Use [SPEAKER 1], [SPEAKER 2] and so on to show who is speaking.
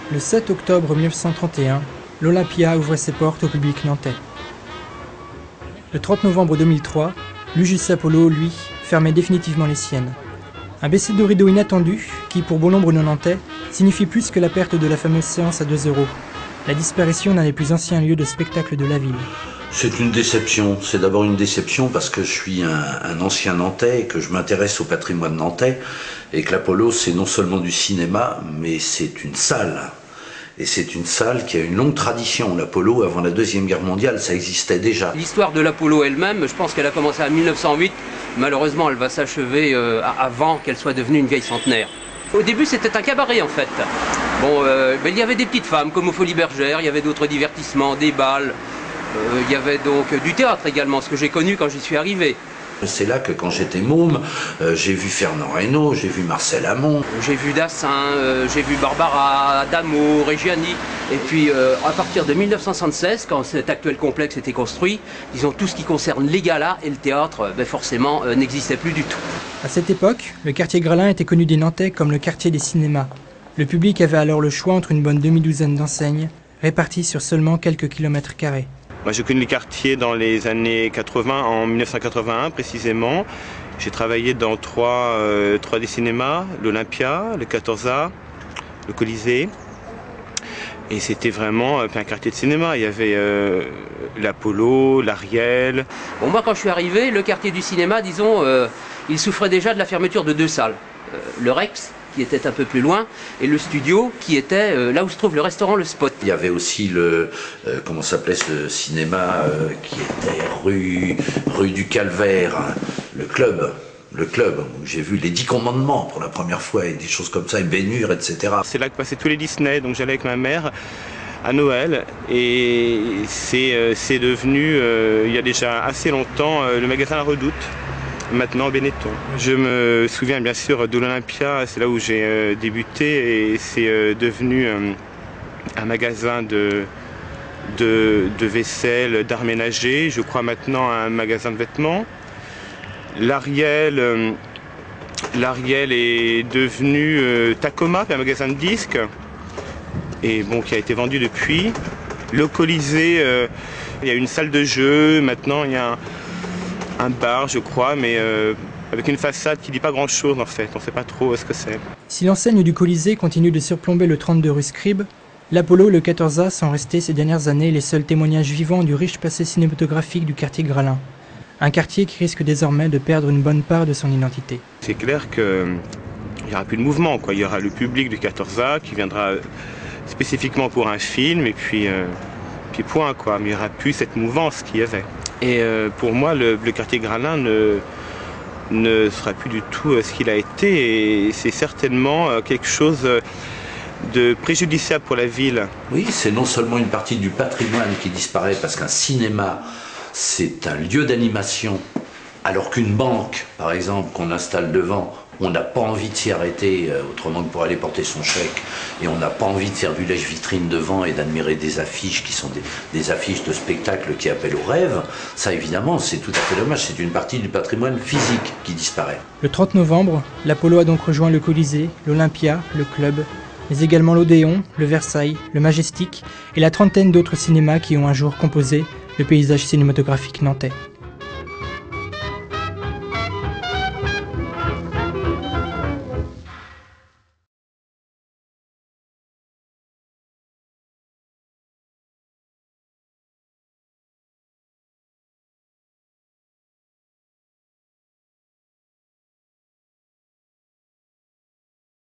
[SPEAKER 1] Le 7 octobre 1931, l'Olympia ouvrait ses portes au public nantais. Le 30 novembre 2003, l'UJC Apollo, lui, fermait définitivement les siennes. Un baisser de rideau inattendu qui, pour bon nombre de Nantais, signifie plus que la perte de la fameuse séance à 2 €. La disparition d'un des plus anciens lieux de spectacle de la ville.
[SPEAKER 2] C'est une déception. C'est d'abord une déception parce que je suis un ancien Nantais et que je m'intéresse au patrimoine nantais et que l'Apollo, c'est non seulement du cinéma, mais c'est une salle. Et c'est une salle qui a une longue tradition. L'Apollo, avant la Deuxième Guerre mondiale, ça existait déjà.
[SPEAKER 3] L'histoire de l'Apollo elle-même, je pense qu'elle a commencé en 1908. Malheureusement, elle va s'achever avant qu'elle soit devenue une vieille centenaire. Au début, c'était un cabaret en fait. Bon, il y avait des petites femmes comme aux Folies Bergères, il y avait d'autres divertissements, des bals. Il y avait donc du théâtre également, ce que j'ai connu quand j'y suis arrivé.
[SPEAKER 2] C'est là que quand j'étais môme, j'ai vu Fernand Reynaud, j'ai vu Marcel Amont.
[SPEAKER 3] J'ai vu Dassin, j'ai vu Barbara, Adamo, Reggiani. Et puis à partir de 1976, quand cet actuel complexe était construit, disons tout ce qui concerne les galas et le théâtre, forcément n'existait plus du tout.
[SPEAKER 1] À cette époque, le quartier Gralin était connu des Nantais comme le quartier des cinémas. Le public avait alors le choix entre une bonne demi-douzaine d'enseignes, réparties sur seulement quelques kilomètres carrés.
[SPEAKER 4] Moi, j'ai connu le quartier dans les années 80, en 1981 précisément. J'ai travaillé dans trois des cinémas, l'Olympia, le 14A, le Colisée. Et c'était vraiment un quartier de cinéma. Il y avait l'Apollo, l'Ariel.
[SPEAKER 3] Bon, moi, quand je suis arrivé, le quartier du cinéma, disons, il souffrait déjà de la fermeture de 2 salles. Le Rex, qui était un peu plus loin, et le studio, qui était là où se trouve le restaurant Le Spot.
[SPEAKER 2] Il y avait aussi le, comment s'appelait ce cinéma qui était rue du Calvaire, hein, le club, où j'ai vu les 10 commandements pour la première fois, et des choses comme ça, et Ben-Hur, etc. C'est
[SPEAKER 4] là que passaient tous les Disney, donc j'allais avec ma mère à Noël, et c'est devenu, il y a déjà assez longtemps, le magasin La Redoute. Maintenant Benetton. Je me souviens bien sûr de l'Olympia, c'est là où j'ai débuté et c'est devenu un magasin de vaisselle, d'art ménager, je crois maintenant un magasin de vêtements. L'Ariel est devenu Tacoma, un magasin de disques, et bon, qui a été vendu depuis. Le Colisée, il y a une salle de jeu, maintenant il y a un bar, je crois, mais avec une façade qui dit pas grand-chose en fait, on sait pas trop ce que c'est.
[SPEAKER 1] Si l'enseigne du Colisée continue de surplomber le 32 rue Scribe, l'Apollo et le 14A sont restés ces dernières années les seuls témoignages vivants du riche passé cinématographique du quartier Gralin. Un quartier qui risque désormais de perdre une bonne part de son identité.
[SPEAKER 4] C'est clair qu'il n'y aura plus de mouvement, quoi. Il y aura le public du 14A qui viendra spécifiquement pour un film, et puis point, quoi. Mais il n'y aura plus cette mouvance qu'il y avait. Et pour moi, le quartier Gralin ne sera plus du tout ce qu'il a été, et c'est certainement quelque chose de préjudiciable pour la ville.
[SPEAKER 2] Oui, c'est non seulement une partie du patrimoine qui disparaît, parce qu'un cinéma, c'est un lieu d'animation, alors qu'une banque, par exemple, qu'on installe devant, on n'a pas envie de s'y arrêter autrement que pour aller porter son chèque, et on n'a pas envie de faire du lèche-vitrine devant et d'admirer des affiches qui sont des affiches de spectacle qui appellent au rêve. Ça, évidemment, c'est tout à fait dommage, c'est une partie du patrimoine physique qui disparaît.
[SPEAKER 1] Le 30 novembre, l'Apollo a donc rejoint le Colisée, l'Olympia, le Club, mais également l'Odéon, le Versailles, le Majestic et la trentaine d'autres cinémas qui ont un jour composé le paysage cinématographique nantais.